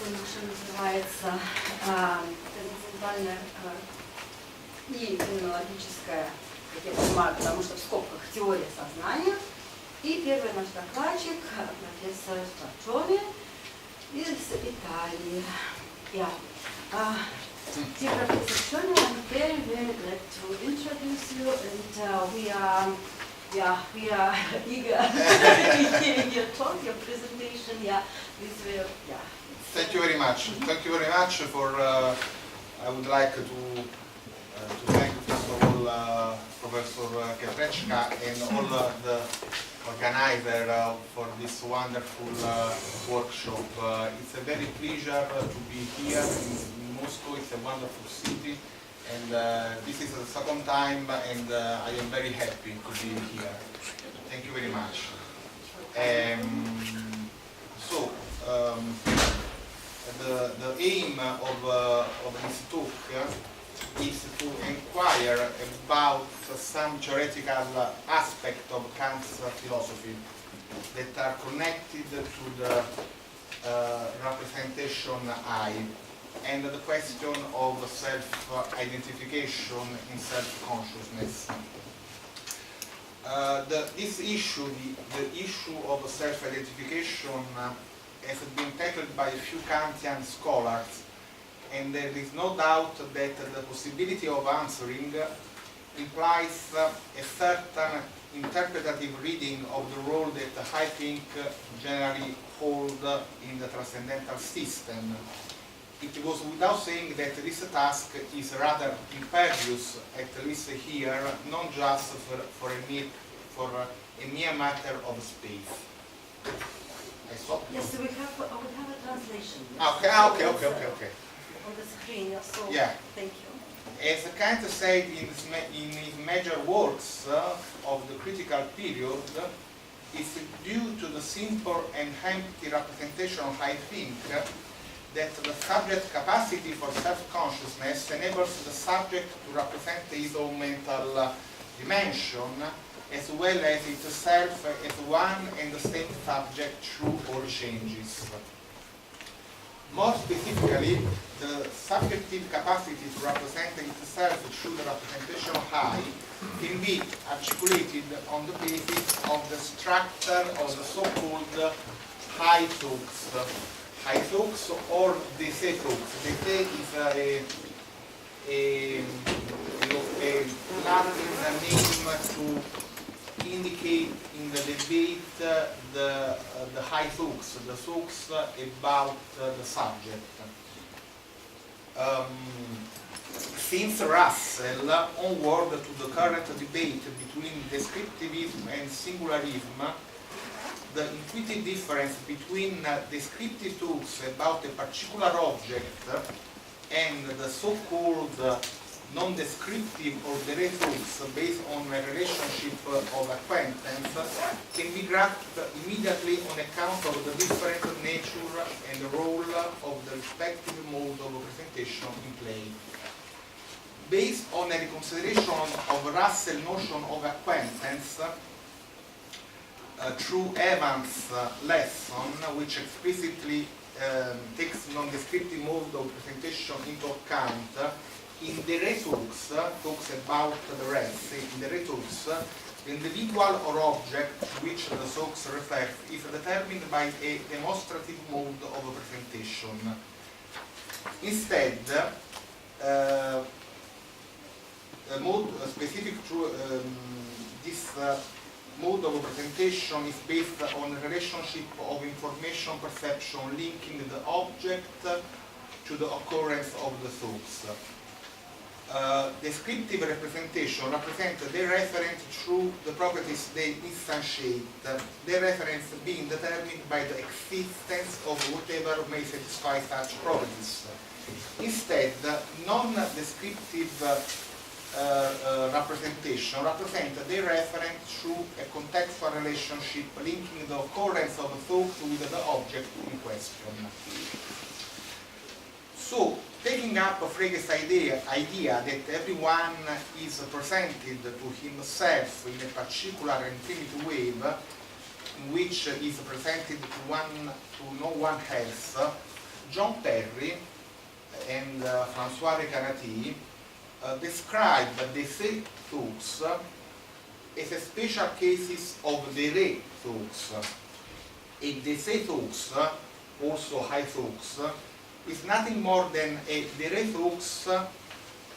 лекция наша называется «Трансцендентальная и феноменологическая», как я понимаю, потому что в скобках теория сознания. И первый наш докладчик, профессор Форджионе из Италии. Dear Professor Forджионе, I'm very, very glad to introduce you, and we are eager to hear your talk, your presentation. Thank you very much. Thank you very much for. I would like to thank first of all Professor Dokladčika and all the organizer for this wonderful workshop. It's a very pleasure to be here in Moscow. It's a wonderful city, and this is the second time, and I am very happy to be here. Thank you very much. The aim of this talk is to inquire about some theoretical aspects of Kant's philosophy that are connected to the representation I and the question of self-identification in self-consciousness. This issue, the issue of self-identification, has been tackled by a few Kantian scholars, and there is no doubt that the possibility of answering implies a certain interpretative reading of the role that I think generally hold in the transcendental system. It goes without saying that this task is rather imperious, at least here, not just for a mere matter of space. I stop? Yes, we have a translation. Yes. Okay. On the screen, so yeah. Thank you. As Kant said in his major works of the critical period, it's due to the simple and empty representation of I think that the subject capacity for self-consciousness enables the subject to represent his own mental dimension, as well as itself as one and the same subject through all changes. More specifically, the subjective capacity to represent itself through the representation of I can be articulated on the basis of the structure of the so-called I thoughts. I thoughts or Dese thoughts. Dese is a Latin name to indicate in the debate the high thoughts, the thoughts about the subject. Since Russell, onward to the current debate between descriptivism and singularism, the intuitive difference between descriptive thoughts about a particular object and the so-called non-descriptive or direct thoughts based on a relationship of acquaintance can be grasped immediately on account of the different nature and role of the respective mode of representation in play. Based on a reconsideration of Russell's notion of acquaintance through Evans' lesson, which explicitly takes non-descriptive mode of representation into account, in the retours, talks about the rest, in the retours, the individual or object to which the thoughts refer is determined by a demonstrative mode of representation. Instead, the mode specific to this mode of representation is based on a relationship of information perception linking the object to the occurrence of the thoughts. Descriptive representation represents the reference through the properties they instantiate, the reference being determined by the existence of whatever may satisfy such properties. Instead, non-descriptive representation represents the reference through a contextual relationship linking the occurrence of a thought with the object in question. So, taking up Frege's idea that everyone is presented to himself in a particular infinite wave, in which is presented to no one else, John Terry and François Recanati describe the se thoughts as a special cases of the re thoughts. And the se thoughts, also high thoughts, is nothing more than the re thoughts,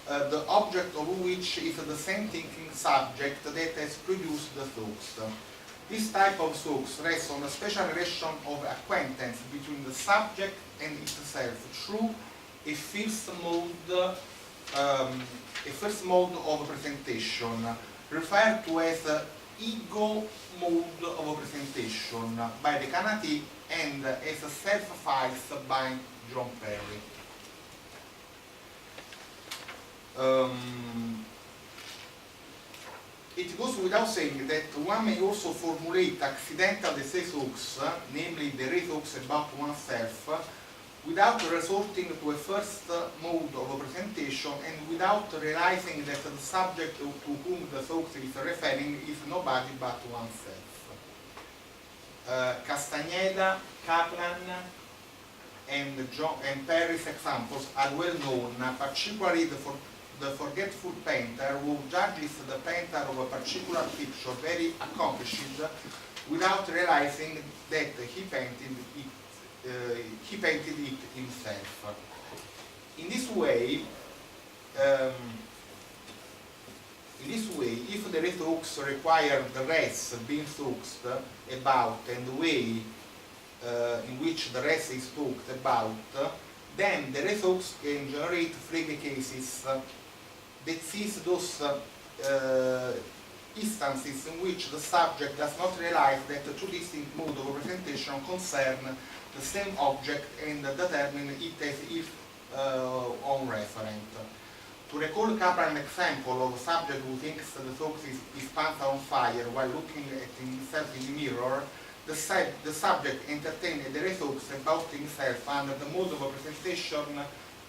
the object of which is the same thinking subject that has produced the thoughts. This type of thoughts rests on a special relation of acquaintance between the subject and itself through a first mode of presentation, referred to as ego mode of presentation by Recanati and as self-files by John Perry. It goes without saying that one may also formulate accidental se thoughts, namely the re thoughts about oneself, without resorting to a first mode of presentation and without realizing that the subject to whom the thought is referring is nobody but oneself. Castagneda, Kaplan, and Perry's examples are well known, particularly the forgetful painter who judges the painter of a particular picture very accomplished without realizing that he painted it himself. In this way, if the thoughts require the rest being thought about and the way in which the rest is talked about, then the thoughts can generate three cases. That is those instances in which the subject does not realize that the two distinct modes of representation concern the same object and determine it as its own referent. To recall Kaplan's example of a subject who thinks the thought is pants on fire while looking at himself in the mirror, the subject entertained the thoughts about himself under the mode of representation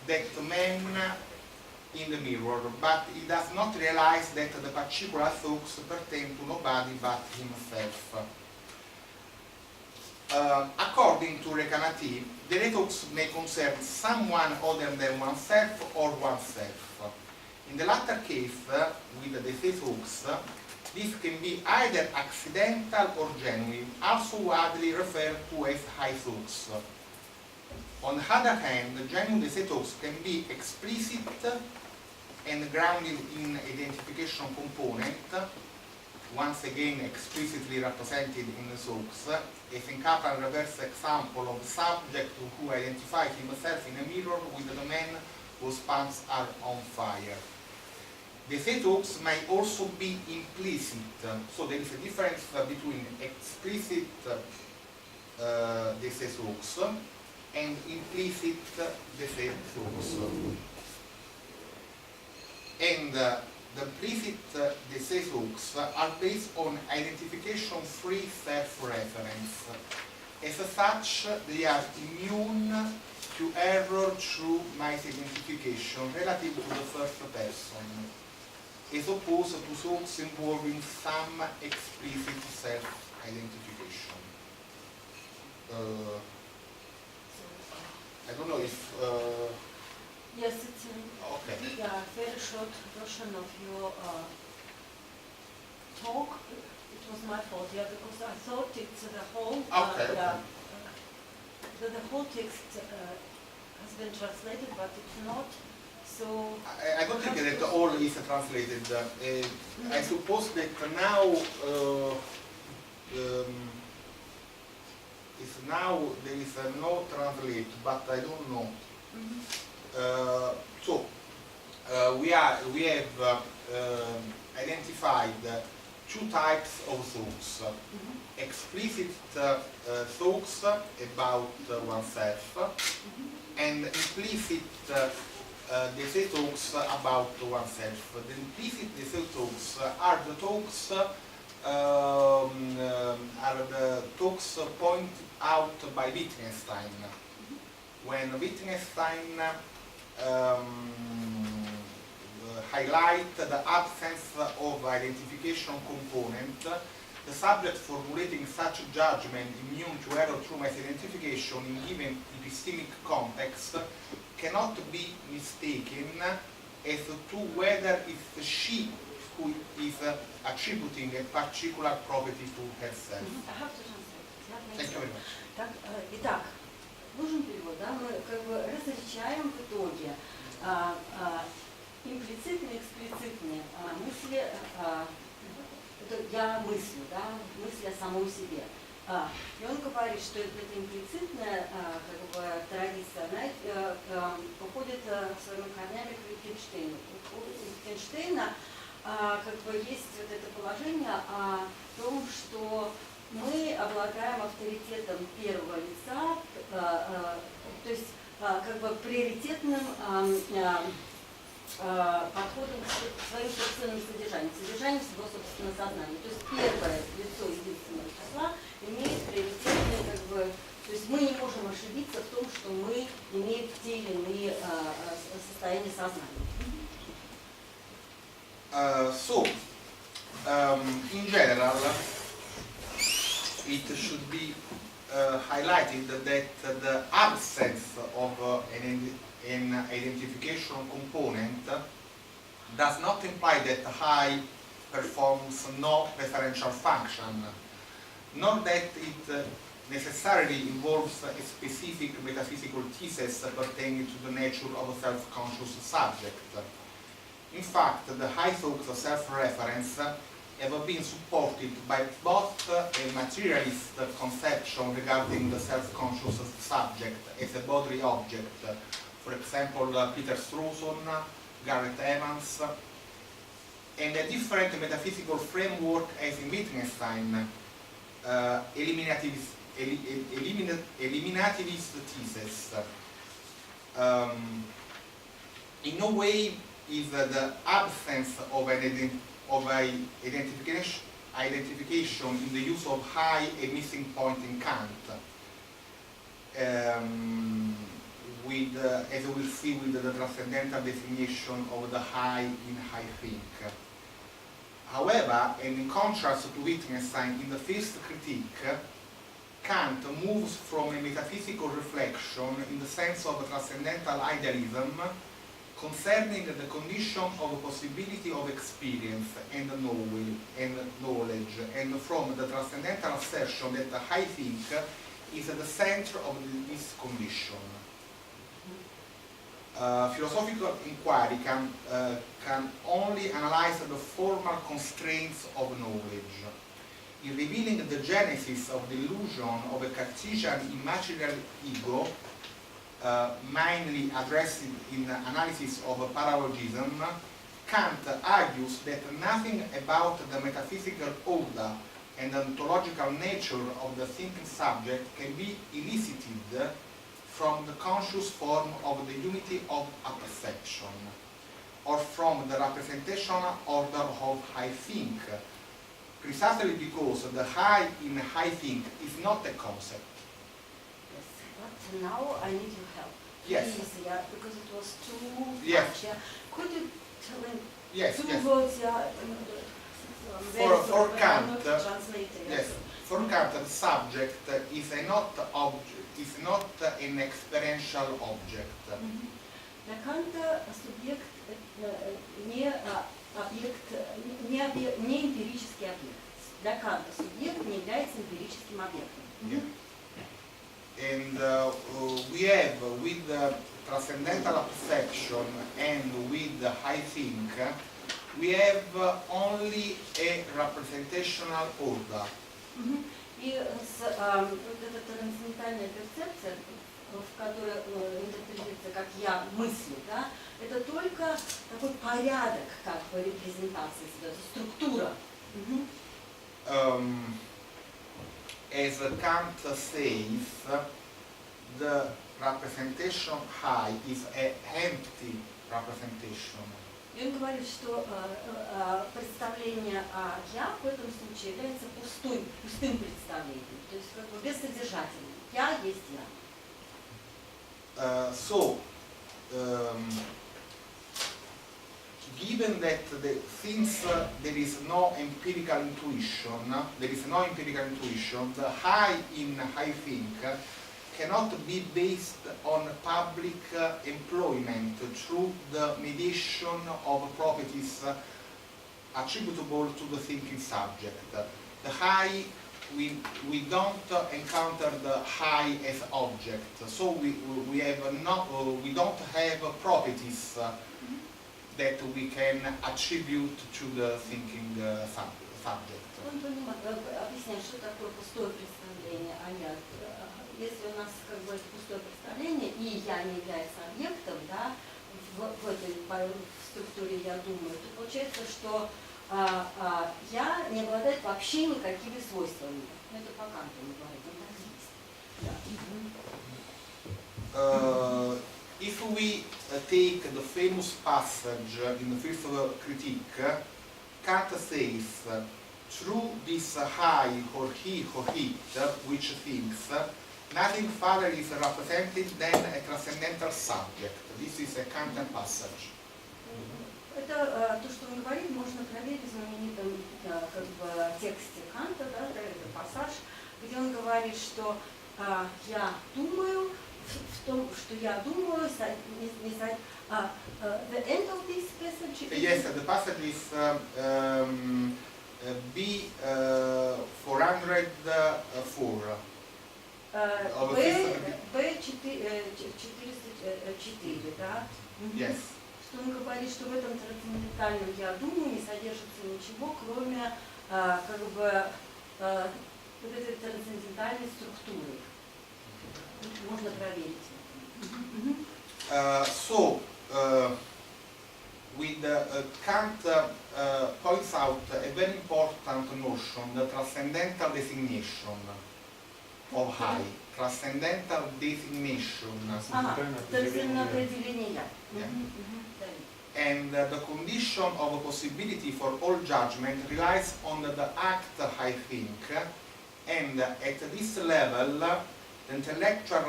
that man in the mirror, but he does not realize that the particular thoughts pertain to nobody but himself. According to Recanati, the thoughts may concern someone other than oneself or oneself. In the latter case, with the thoughts, this can be either accidental or genuine, also widely referred to as high thoughts. On the other hand, genuine thoughts can be explicit and grounded in identification component, once again explicitly represented in the thoughts, as in Kaplan's reverse example of the subject who identifies himself in a mirror with the man whose pants are on fire. The thoughts may also be implicit, so there is a difference between explicit thoughts and implicit thoughts. And the implicit thoughts are based on identification-free self-reference. As such, they are immune to error through misidentification relative to the first person, as opposed to thoughts involving some explicit self-identification. I don't know if... Yes, it's okay. Very short version of your talk. It was my fault, because I thought it's the whole... the whole text has been translated, but it's not. So I don't think that all is translated. I suppose that now there is no translate, but I don't know. We have identified two types of thoughts. Explicit thoughts about oneself and implicit thoughts about oneself. The implicit thoughts are the talks pointed out by Wittgenstein. When Wittgenstein highlight the absence of identification component the subject formulating such a judgment immune to error through misidentification in given epistemic context cannot be mistaken as to whether it's she who is attributing a particular property to herself. I have to translate. Thank you very much. Так, итак, нужен перевод, да, мы как бы различаем в итоге имплицитные, эксплицитные мысли, это я мыслю, да, мысли о самом себе. И он говорит, что эта имплицитная как бы, традиция, она походит своими корнями к Wittgensteinu. У Wittgensteina как бы есть вот это положение о том, что мы обладаем авторитетом первого лица, то есть как бы приоритетным подходом к своим собственным содержанием, содержанием своего собственного сознания. То есть первое лицо единственного числа имеет приоритетные, как бы, то есть мы не можем ошибиться в том, что мы имеем те или иные состояния сознания. In general, it should be highlighted that the absence of an identification component does not imply that I performs no referential function, nor that it necessarily involves a specific metaphysical thesis pertaining to the nature of a self-conscious subject. In fact, the high thoughts of self-reference have been supported by both a materialist conception regarding the self-conscious subject as a bodily object, for example, Peter Strawson, Garrett Evans, and a different metaphysical framework as in Wittgenstein, eliminativist thesis. In no way is the absence of an identification in the use of I a missing point in Kant, as we will see with the transcendental definition of the I in I think. However, and in contrast to Wittgenstein in the first critique, Kant moves from a metaphysical reflection in the sense of transcendental idealism concerning the condition of a possibility of experience and knowledge, and from the transcendental assertion that I think is at the center of this condition. Philosophical inquiry can only analyze the formal constraints of knowledge. In revealing the genesis of the illusion of a Cartesian immaterial ego, mainly addressed in analysis of paralogism, Kant argues that nothing about the metaphysical order and the ontological nature of the thinking subject can be elicited from the conscious form of the unity of a perception, or from the representational order of I think, precisely because the I in I think is not a concept. But now I need your help. Yes. Please, yeah, because it was too Yes. much. Yeah. Could you tell in Yes, two yes. words? Yeah, For Kant, not translating. yes. For Kant, the subject is not an experiential object. Для Канта субъект не эмпирический объект. Для Канта субъект не является эмпирическим объектом. Yeah. And we have with the transcendental perception and with the I think, we have only a representational order. И вот эта трансцендентальная перцепция, в которой интерпретируется как я мыслю, да, это только такой порядок как бы репрезентации, структура. As Kant says, the representation I is an empty representation. И он говорит, что представление о «я» в этом случае является пустым представлением, то есть как бы бессодержательным. «Я» есть «я». given that since there is no empirical intuition, the I in I think cannot be based on public employment through the mediation of properties attributable to the thinking subject. The I, we don't encounter the I as object, so we don't have properties that we can attribute to the thinking subject. Он объясняет, что такое пустое представление, а я. Если у нас как бы это пустое представление, и я не являюсь объектом, да, в этой структуре я думаю, то получается, что я не обладает вообще никакими свойствами. Это по Канту мы говорим, так есть. If we take the famous passage in the first critique, Kant says, through this I or he or it, which thinks, nothing further is represented than a transcendental subject. This is a Kantian passage. Это то, что он говорит, можно проверить в знаменитом как бы, тексте Канта, да, это пассаж, где он говорит, что я думаю, в том, что я думаю, the end of this passage. Yes, the passage is B404. Б404, да? Yes. Что он говорит, что в этом трансцендентальном я думаю не содержится ничего, кроме как бы вот этой трансцендентальной структуры. Можно проверить. Kant points out a very important notion, the transcendental designation of I. Transcendental designation. And the condition of possibility for all judgment relies on the act I think, and at this level, the intellectual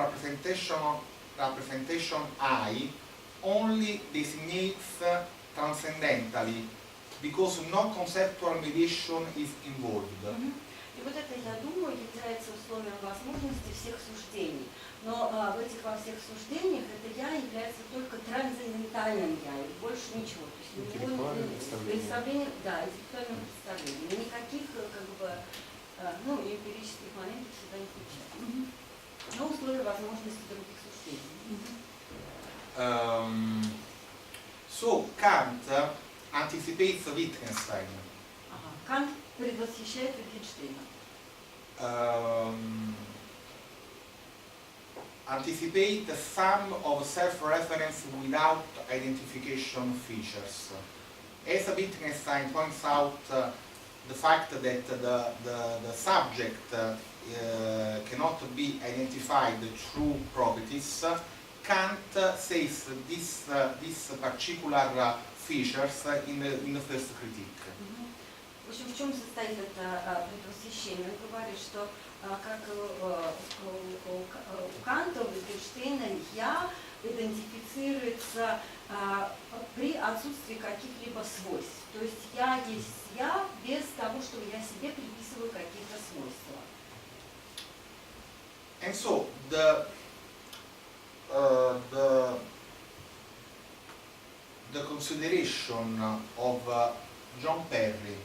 representation I only designates transcendentally, because no conceptual mediation is involved. И вот это, я думаю, является условием возможности всех суждений. Но в этих во всех суждениях это я является только трансцендентальным я, и больше ничего. То есть представление, да, интеллектуальное представление. Никаких как бы эмпирических моментов сюда не включается. Но условия возможности других суждений. So Kant anticipates Wittgenstein. Кант предвосхищает Wittgensteina. Anticipate the sum of self-reference without identification features. As Wittgenstein points out, the fact that the subject cannot be identified through properties, Kant says this particular features in the first critique. В общем, в чем состоит это предвосхищение? Он говорит, что как у Канта, у Wittgensteina я идентифицируется при отсутствии каких-либо свойств. То есть я есть я без того, что я себе приписываю какие-то свойства. And so the consideration of John Perry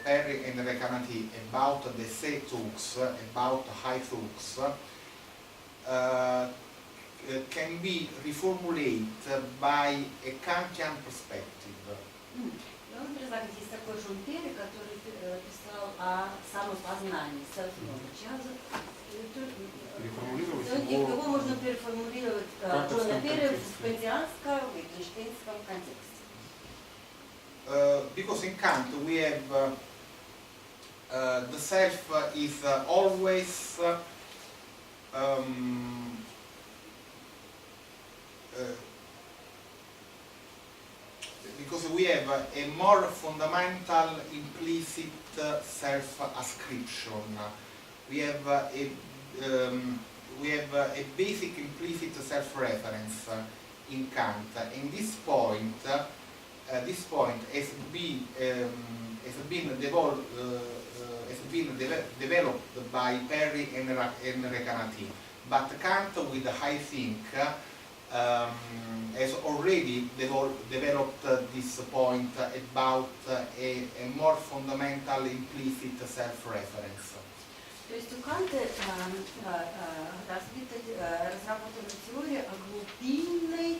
and Recanati about the say talks, about high talks, can be reformulated by a Kantian perspective. Он предлагает, есть такой Джон Перри, который писал о самосознании, self-knowledge. Его можно переформулировать Джона Перри в кантианском, wittgensteinском контексте. Because in Kant we have the self is always because we have a more fundamental implicit self-ascription. We have a basic implicit self-reference in Kant. In this point, this point has been developed by Perry and Recanati, but Kant with I think has already developed this point about a more fundamental implicit self-reference. То есть у Канта разработана теория о глубинной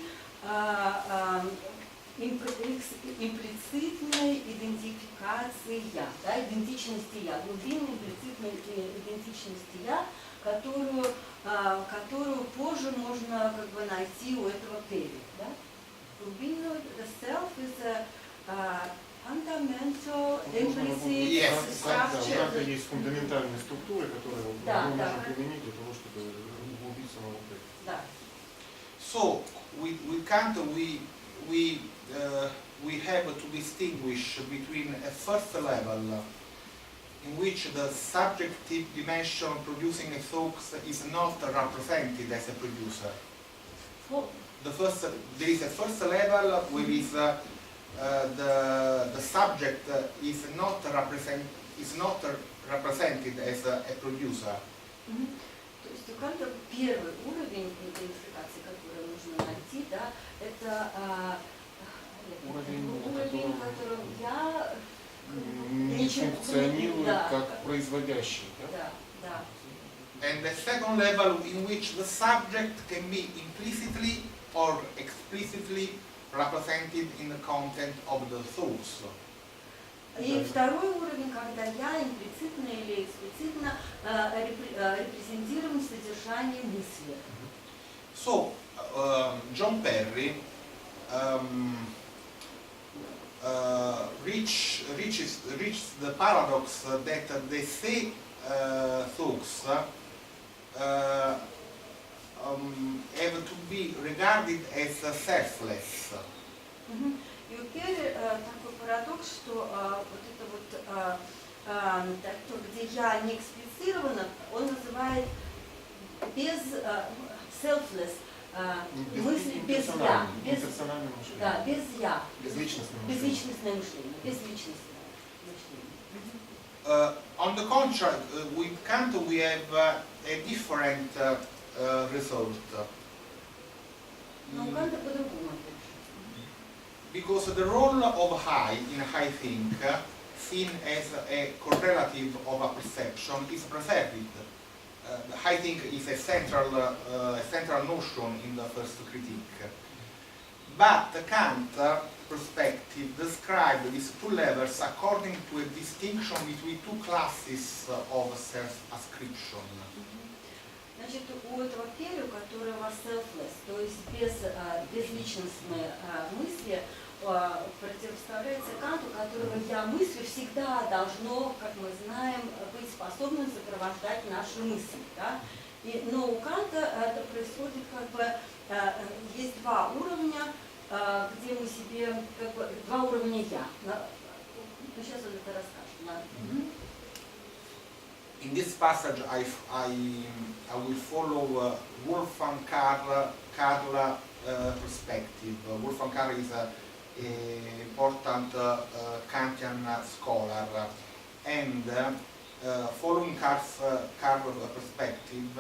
имплицитной идентификации «я», да, идентичности «я», глубинной имплицитной идентичности «я», которую позже можно как бы найти у этого Перри. Да? Глубинную, the self is a fundamental implicit structure. У Канта есть фундаментальные структуры, которые мы можем применить для того, чтобы углубить самого Перри. Да. So, with Kant we have to distinguish between a first level in which the subjective dimension producing a thought is not represented as a producer. There is a first level where the subject is not represented as a producer. То есть у Канта первый уровень идентификации, который нужно найти, да, это уровень, в котором я не функционирует как производящий. Да, да. And the second level in which the subject can be implicitly or explicitly represented in the content of the thoughts. И второй уровень, когда я имплицитно или эксплицитно репрезентируем содержание мысли. So, John Perry reaches the paradox that the say thoughts have to be regarded as selfless. И у Перри такой парадокс, что вот это вот то, где я не эксплицирована, он называет без selfless, мысли без я, без я, безличностное мышление, безличностное мышление. On the contrary, with Kant we have a different result. Но у Канта по-другому. Because the role of I in I think, seen as a correlative of a perception, is preserved. I think is a central notion in the first critique. But Kant's perspective described these two levels according to a distinction between two classes of self-ascription. Значит, у этого Перри, у которого selfless, то есть безличностные мысли, противопоставляется Канту, у которого я мысли всегда должно, как мы знаем, быть способным сопровождать наши мысли. Да? Но у Канта это происходит как бы, есть два уровня, где мы себе, как бы, два уровня я. Ну, сейчас он это расскажет. In this passage, I will follow Wolfgang Karl perspective. Wolfgang Karl is an important Kantian scholar, and following Karl's perspective,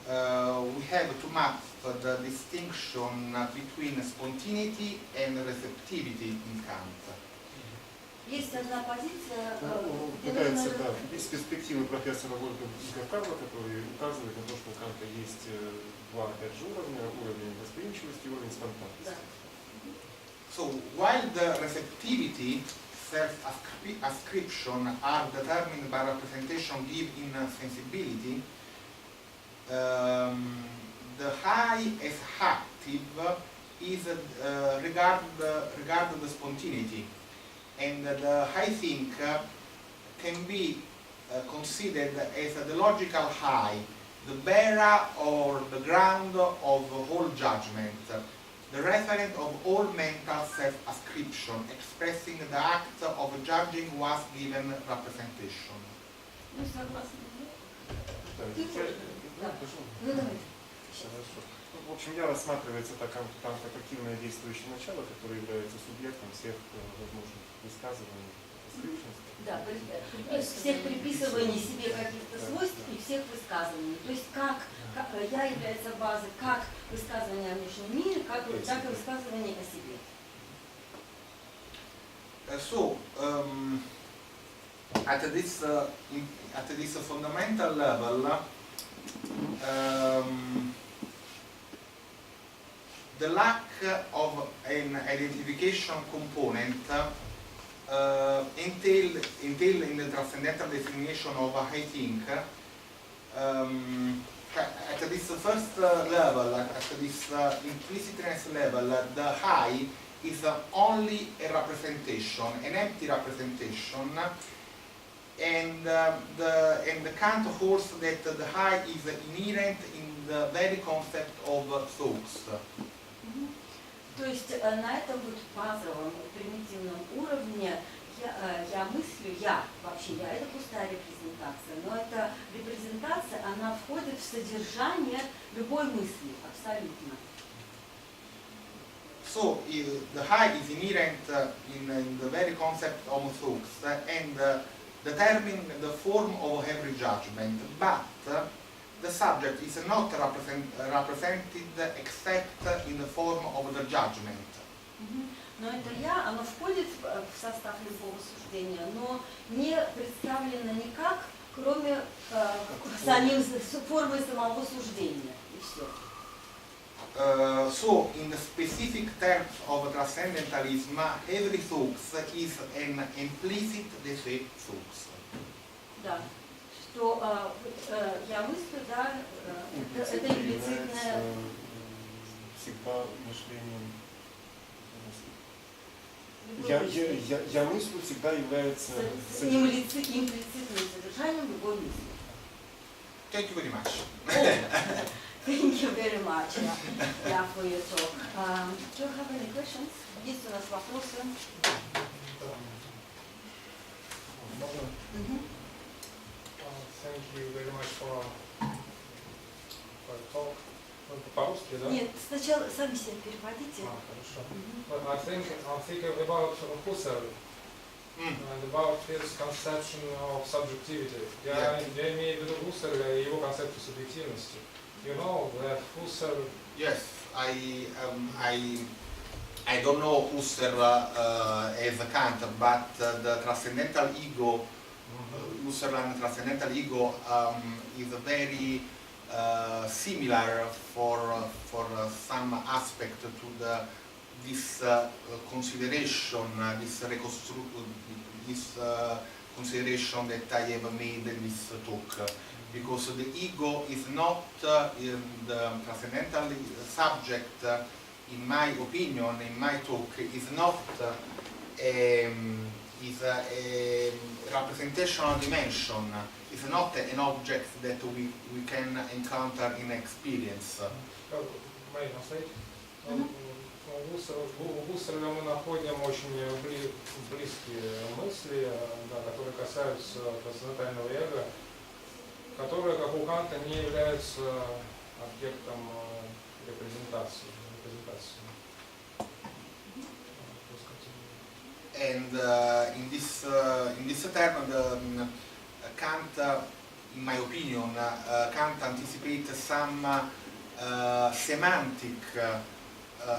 we have to map the distinction between spontaneity and receptivity in Kant. Есть одна позиция, пытается, да, из перспективы профессора Вольфганга Карла, который указывает на то, что у Канта есть два, опять же, уровня, уровень восприимчивости и уровень спонтанности. So, while the receptivity, self-ascription are determined by representation given in sensibility, the I as active is regarded the spontaneity. And the I think can be considered as the logical I, the bearer or the ground of all judgment, the referent of all mental self-ascription, expressing the act of judging was given representation. Ну, согласна. Да, Ты хочешь? Да. Ну, давайте. В общем, я рассматривается так как активное действующее начало, которое является субъектом всех возможных высказываний личности. Да, всех приписываний себе каких-то свойств и всех высказываний. То есть как я является базой как высказывание о внешнем мире, так и высказывание о себе. At this fundamental level, the lack of an identification component entail in the transcendental definition of I think, at this first level, at this implicitness level, the I is only a representation, an empty representation, and the Kant holds that the I is inherent in the very concept of thoughts. То есть на этом вот базовом, примитивном уровне я мыслю, вообще это пустая репрезентация, но эта репрезентация, она входит в содержание любой мысли, абсолютно. So the I is inherent in the very concept of thoughts and determine the form of every judgment, but the subject is not represented except in the form of the judgment. Но это оно входит в состав любого суждения, но не представлено никак, кроме формы самого суждения, и все. So, in the specific terms of transcendentalism, every thought is an implicit defect thought. Да. Что я мыслю, это имплицитное. Всегда мышлением. Я мыслю всегда является имплицитным содержанием любой мысли. Thank you very much. Thank you very much for your talk. Do you have any questions? Есть у нас вопросы? Thank you very much for the talk. По-русски, да? Нет, сначала сами себе переводите. Хорошо. I'm thinking about Husserl and about his conception of subjectivity. Я имею в виду Хусserля и его концепцию субъективности. You know that Husserl... Yes, I don't know Husserl as a Kant, but the transcendental ego, Husserl and transcendental ego is very similar for some aspect to this consideration, this consideration that I have made in this talk. Because the ego is not the transcendental subject, in my opinion, in my talk, is not a representational dimension. It's not an object that we can encounter in experience. У Гусserля мы находим очень близкие мысли, которые касаются трансцендентального эго, которое, как у Канта, не является объектом репрезентации. And in this term, Kant, in my opinion, Kant anticipates some semantic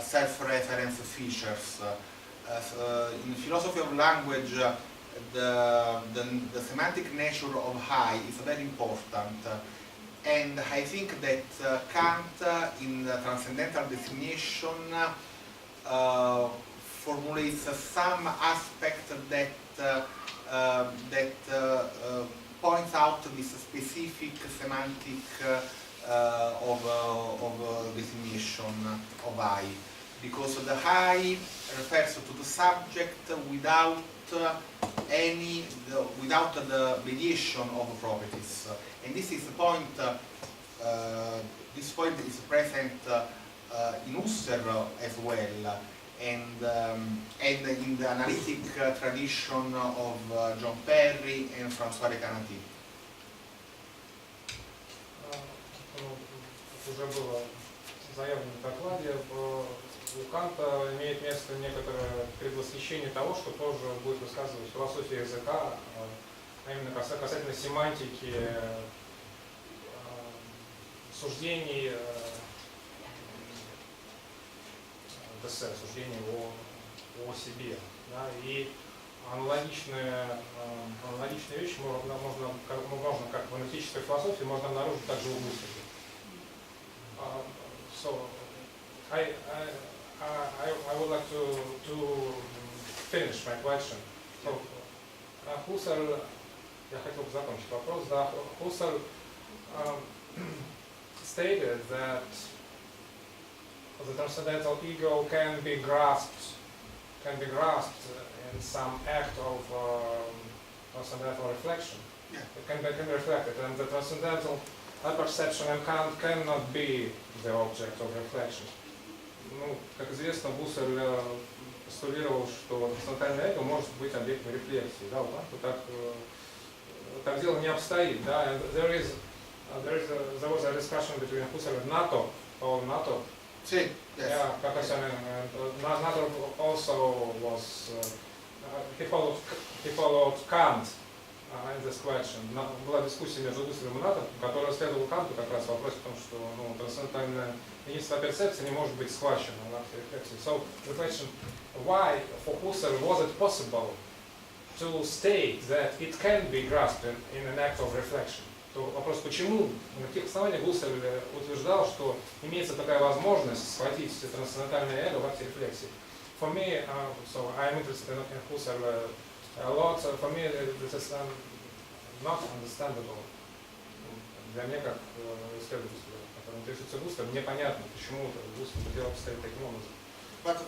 self-reference features. In philosophy of language, the semantic nature of I is very important, and I think that Kant, in the transcendental definition, formulates some aspect that points out this specific semantic of definition of I, because the I refers to the subject without the mediation of properties, and this is the point. This point is present in Husserl as well, and in the analytic tradition of John Perry and François de Canati. Уже было заявлено в докладе, у Канта имеет место некоторое предвосхищение того, что тоже будет высказывать философия языка, а именно касательно семантики, суждений, суждений о себе. Да? И аналогичные вещи можно как в аналитической философии, можно обнаружить также в мысли. So, I would like to finish my question. So, Husserl, я хотел бы закончить вопрос, да, Husserl stated that the transcendental ego can be grasped in some act of transcendental reflection. Yeah. It can be reflected, and the transcendental perception and Kant cannot be the object of reflection. Ну, как известно, Гуссель постулировал, что трансцендентальное эго может быть объектом рефлексии. Да, у Канта так дело не обстоит. Да? And there was a discussion between Husserl and NATO. Sì, yes. Yeah, because NATO also was he followed Kant in this question. Была дискуссия между Гусселем и НАТО, которая следовала Канту как раз в вопросе о том, что трансцендентальное единство перцепции не может быть схвачено в акте рефлексии. So the question, why for Husserl was it possible to state that it can be grasped in an act of reflection? То вопрос, почему, на каких основаниях Гуссель утверждал, что имеется такая возможность схватить трансцендентальное эго в акте рефлексии. For me, so I'm interested in Husserl a lot. For me, this is not understandable. Для меня, как исследователя, который интересуется Гусселем, непонятно, почему Гуссель дело обстоит таким образом. But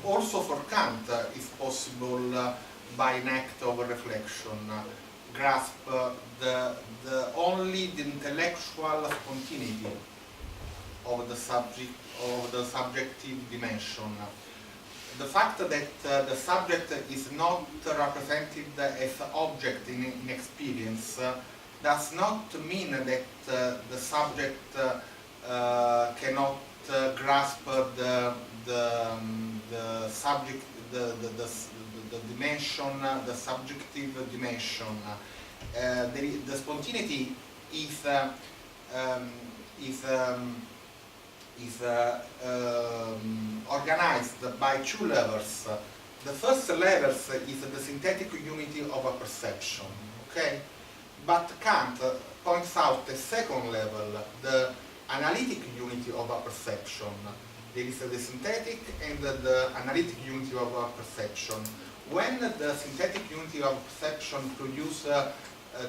also for Kant it's possible by an act of reflection grasp the intellectual spontaneity of the subjective dimension. The fact that the subject is not represented as object in experience does not mean that the subject cannot grasp the subject, the dimension, the subjective dimension. The spontaneity is organized by two levels. The first level is the synthetic unity of a perception. Okay, but Kant points out the second level, the analytic unity of a perception. There is the synthetic and the analytic unity of a perception. When the synthetic unity of perception produces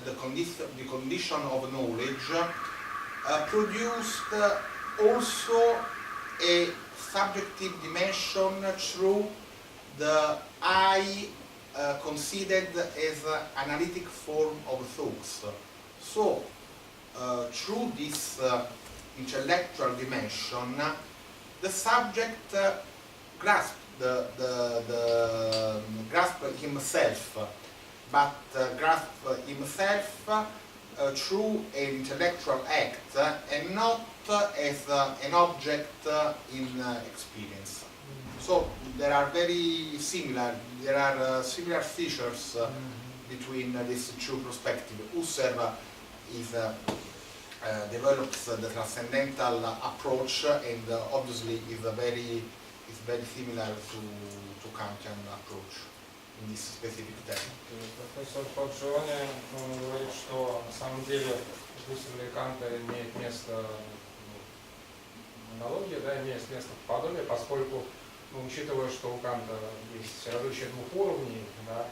the condition of knowledge, produced also a subjective dimension through the I considered as an analytic form of thoughts. So, through this intellectual dimension, the subject grasps grasp himself, but grasp himself through an intellectual act and not as an object in experience. So there are similar features between these two perspectives. Husserl develops the transcendental approach, and obviously is very similar to Kantian approach in this specific term. Профессор Форджионе говорит, что на самом деле Гусселя и Канта имеет место аналогия, да, имеет место подобие, поскольку, учитывая, что у Канта есть различие двух уровней, да,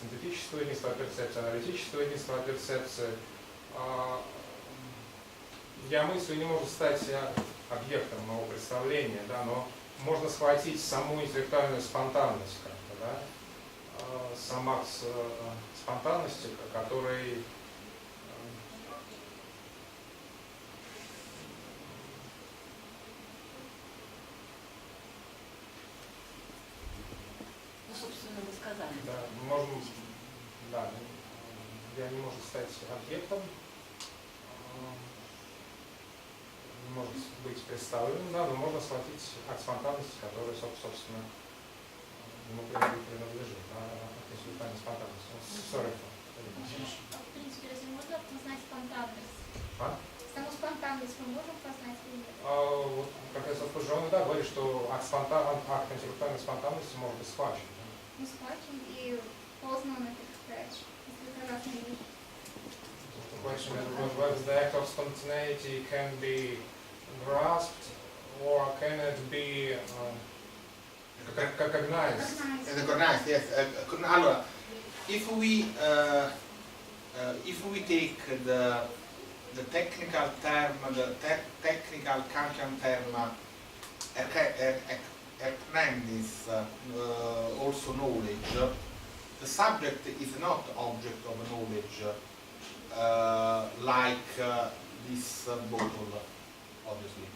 синтетического единства перцепции, аналитического единства перцепции, я мыслью не может стать объектом моего представления, да, но можно схватить саму интеллектуальную спонтанность как-то, да, сам акт спонтанности, который собственно, вы сказали. Да, можно, да, я не может стать объектом, может быть представлен, да, но можно схватить от спонтанности, которая, собственно, ему принадлежит, от интеллектуальной спонтанности. В принципе, разве можно познать спонтанность? Саму спонтанность мы можем познать или нет? Вот профессор Форджионе, да, говорит, что акт интеллектуальной спонтанности может быть схвачен. Ну, схвачен и познан, так сказать, если это разные вещи. The question is whether the act of spontaneity can be grasped or can it be recognized? Recognized, yes. Allora, if we take the technical term, the technical Kantian term, erkenntnis, also knowledge, the subject is not object of knowledge, like this bottle, obviously.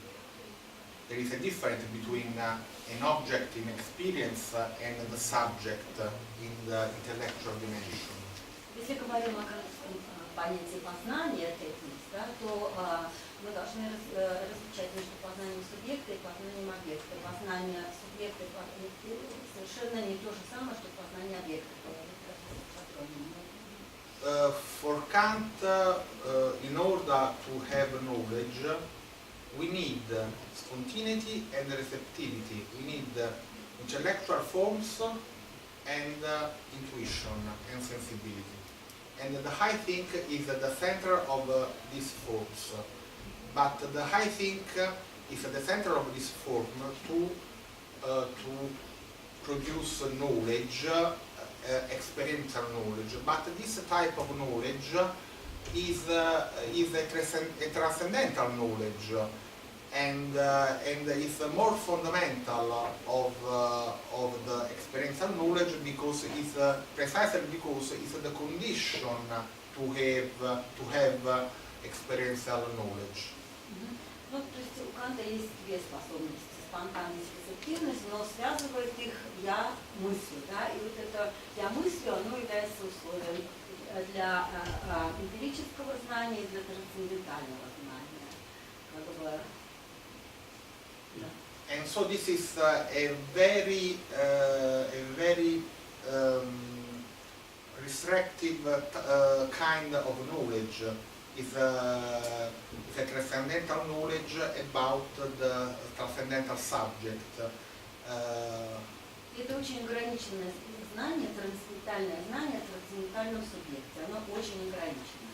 There is a difference between an object in experience and the subject in the intellectual dimension. Если говорим о понятии познания, да, то мы должны различать между познанием субъекта и познанием объекта. Познание субъекта совершенно не то же самое, что познание объекта. For Kant, in order to have knowledge, we need spontaneity and receptivity. We need intellectual forms and intuition and sensibility. And the I think is at the center of these forms. But the I think is at the center of this form to produce knowledge, experiential knowledge. But this type of knowledge is a transcendental knowledge, and is more fundamental of the experiential knowledge because it's precisely because it's the condition to have experiential knowledge. Ну, то есть у Канта есть две способности, спонтанность и рецептивность, но связывает их я мыслью, да, и вот это я мыслью, оно является условием для эмпирического знания и для трансцендентального знания. Как бы, да. And so this is a very restrictive kind of knowledge. It's a transcendental knowledge about the transcendental subject. Это очень ограниченное знание, трансцендентальное знание о трансцендентальном субъекте. Оно очень ограничено.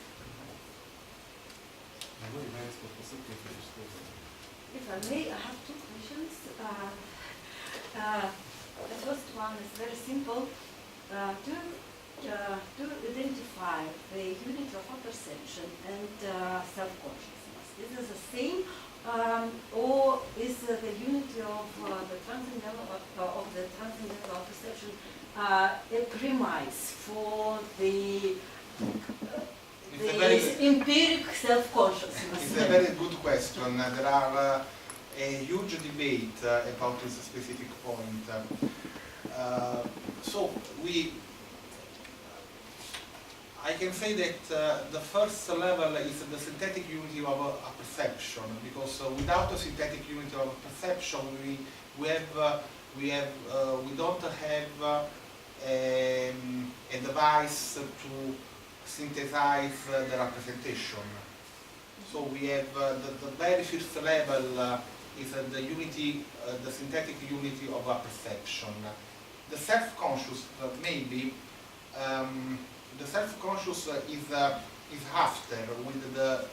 If I may, I have two questions. The first one is very simple. To identify the unity of our perception and self-consciousness. Is it the same, or is the unity of the transcendental perception a premise for the empiric self-consciousness? It's a very good question. There are a huge debate about this specific point. I can say that the first level is the synthetic unity of a perception, because without a synthetic unity of a perception, we don't have a device to synthesize the representation. So we have the very first level is the unity, the synthetic unity of a perception. The self-conscious maybe. The self-conscious is after with the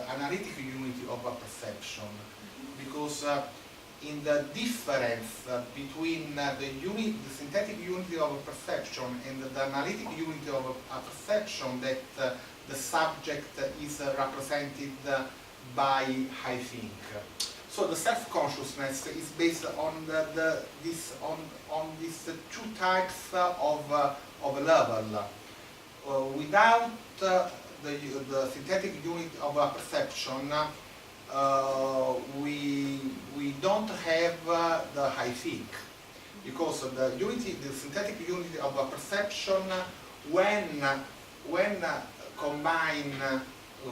analytic unity of a perception, because in the difference between the synthetic unity of a perception and the analytic unity of a perception that the subject is represented by I think. So the self-consciousness is based on these two types of level. Without the synthetic unit of a perception, we don't have the I think, because the synthetic unity of a perception, when combined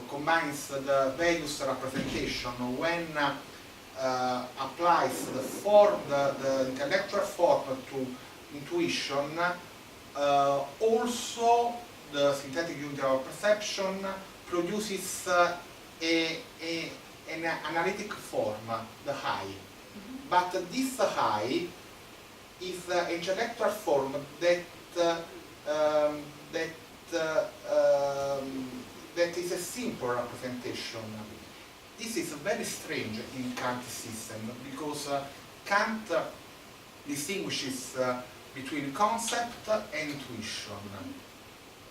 combines the various representation when applies the intellectual form to intuition, also the synthetic unity of perception produces an analytic form, the I. But this I is an intellectual form that is a simple representation. This is very strange in Kant's system because Kant distinguishes between concept and intuition.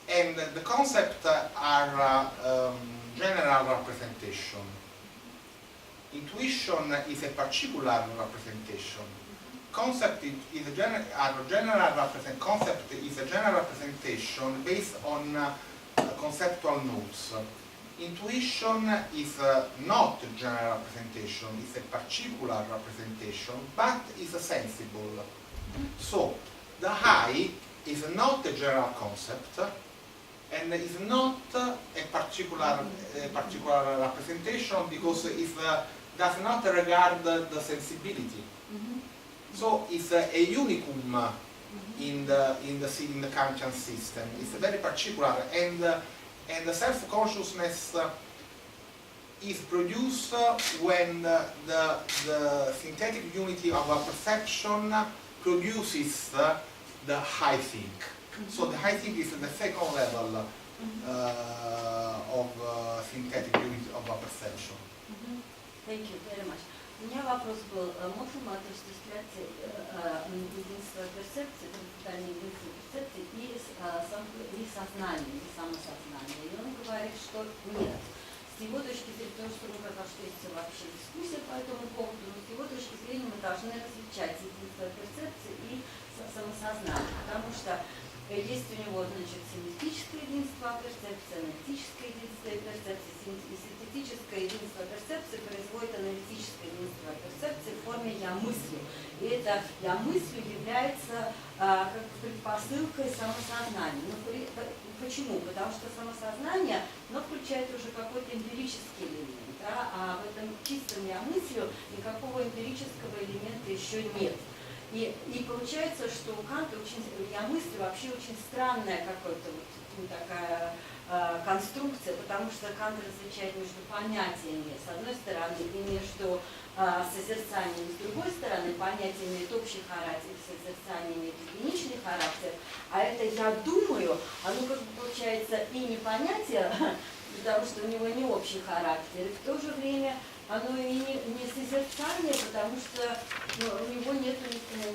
And the concept are general representation. Intuition is a particular representation. Concept is a general representation based on conceptual notes. Intuition is not a general representation, it's a particular representation, but is sensible. So, the I is not a general concept, and is not a particular representation because it does not regard the sensibility. So it's a unicum in the Kantian system. It's very particular, and the self-consciousness is produced when the synthetic unity of a perception produces the I think. So the I think is the second level of synthetic unity of a perception. Thank you very much. У меня вопрос был, можем мы отождествлять единство перцепции, трансцендентальное единство перцепции и сознание, и самосознание? И он говорит, что нет. С его точки зрения, потому что мы сказали, что есть вообще дискуссия по этому поводу, но с его точки зрения мы должны различать единство перцепции и самосознание, потому что есть у него, значит, синтетическое единство перцепции, аналитическое единство перцепции, и синтетическое единство перцепции производит аналитическое единство перцепции в форме «я мыслю». И это «я мыслю» является как предпосылкой самосознания. Но почему? Потому что самосознание, оно включает уже какой-то эмпирический элемент, да? А в этом чистом «я мыслю» никакого эмпирического элемента еще нет. И получается, что у Канта я мыслю вообще очень странная какая-то вот такая конструкция, потому что Кант различает между понятиями с одной стороны и между созерцанием с другой стороны. Понятие имеет общий характер, созерцание имеет единичный характер, а это «я думаю», оно как бы получается и не понятие, потому что у него не общий характер, и в то же время оно и не созерцание, потому что у него нет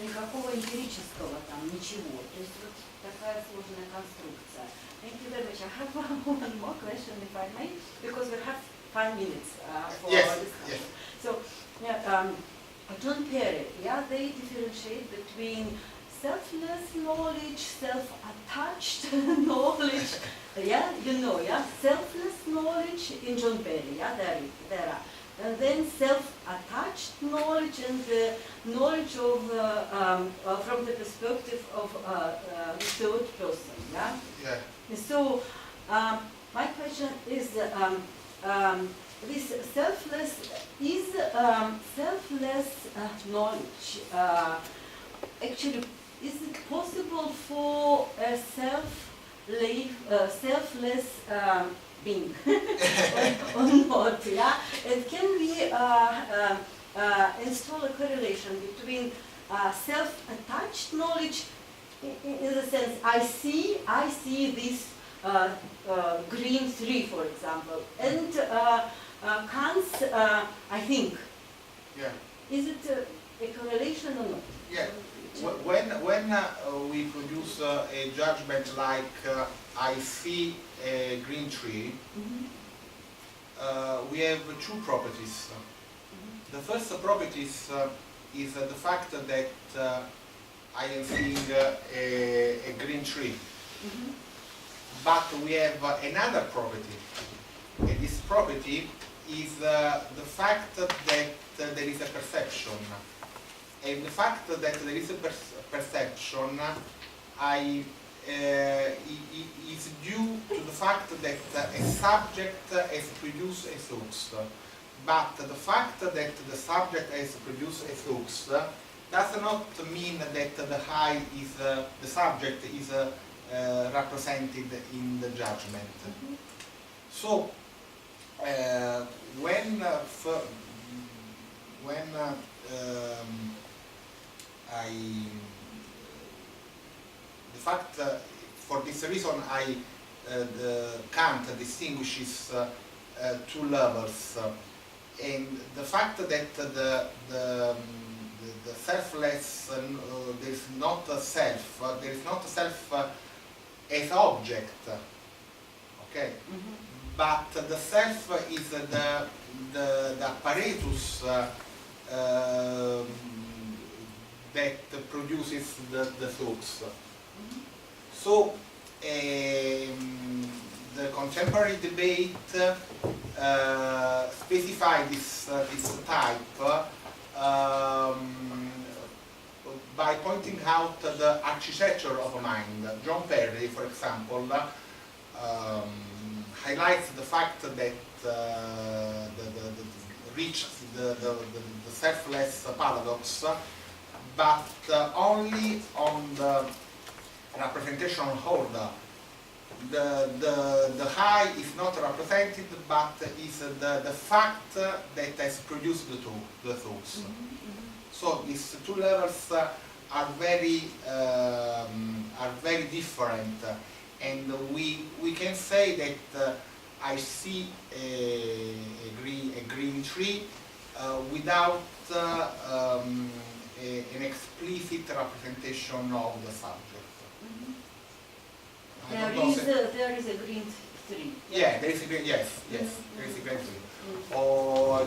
никакого эмпирического там ничего. То есть вот такая сложная конструкция. Thank you very much. I have one more question, if I may, because we have 5 minutes for our discussion. Yes. So, John Perry, they differentiate between selfless knowledge, self-attached knowledge. Selfless knowledge in John Perry. There are. And then self-attached knowledge and the knowledge of from the perspective of the third person. Yeah. So my question is, this selfless knowledge. Actually, is it possible for a selfless being or not? Yeah. And can we install a correlation between self-attached knowledge, in the sense I see this green tree, for example, and Kant's I think. Yeah. Is it a correlation or not? Yeah. When we produce a judgment like I see a green tree, we have two properties. The first property is the fact that I am seeing a green tree. But we have another property, and this property is the fact that there is a perception. And the fact that there is a perception is due to the fact that a subject has produced a thought. But the fact that the subject has produced a thought does not mean that the I is the subject is represented in the judgment. So when for this reason Kant distinguishes two levels, and the fact that the selfless, there is not a self, as object, okay, but the self is the apparatus that produces the thoughts. So the contemporary debate specify this type by pointing out the architecture of a mind. John Perry, for example, highlights the fact that reaches the selfless paradox, but only on the representational order. The I is not represented, but is the fact that has produced the thoughts. So these two levels are very different, and we can say that I see a green tree without an explicit representation of the subject. There is a green tree. Yeah, there is a green. Yes, there is a green tree. Or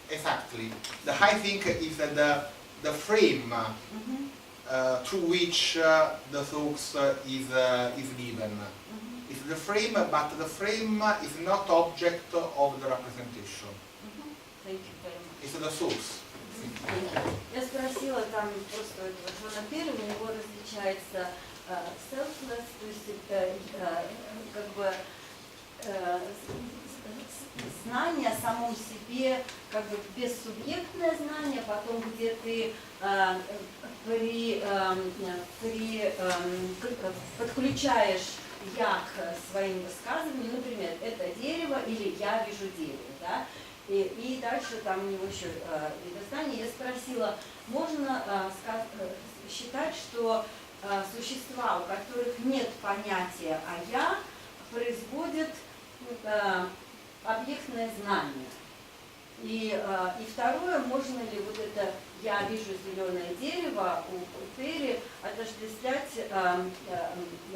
exactly, the I think is the frame through which the thoughts is given. It's the frame, but the frame is not object of the representation. Thank you very much. It's the source. Я спросила там просто этого Джона Перри, у него различается selfless, то есть как бы знание о самом себе, как бы бессубъектное знание, потом где ты подключаешь я к своим высказываниям, например, это дерево или я вижу дерево, да? И дальше там у него еще видознание. Я спросила, можно считать, что существа, у которых нет понятия «а я», производят объектное знание. И второе, можно ли вот это «я вижу зеленое дерево» у Перри отождествлять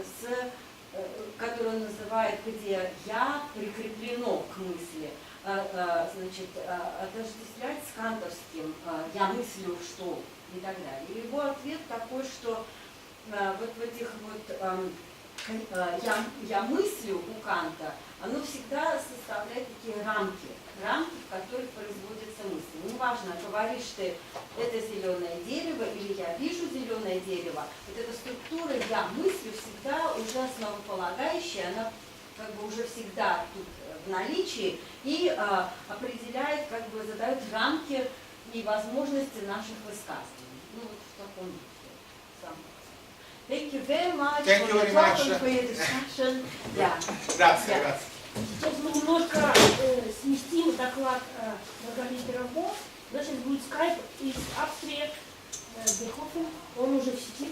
с, которую он называет, где «я» прикреплено к мысли, значит, отождествлять с кантовским «я мыслю что» и так далее. И его ответ такой, что вот в этих вот я мыслю у Канта, оно всегда составляет такие рамки, в которых производятся мысли. Неважно, говоришь ты это зеленое дерево или я вижу зеленое дерево, вот эта структура я мыслю всегда уже основополагающая, она как бы уже всегда тут в наличии и определяет, как бы задает рамки и возможности наших высказываний. Ну вот в таком самом. Thank you very much Thank for you your very talk much. and for your discussion. Yeah. Grazie, Yeah. grazie. Сейчас мы немножко сместим доклад Маргариты Пирогов. У нас сейчас будет скайп из Австрии, Бехофен, он уже в сети.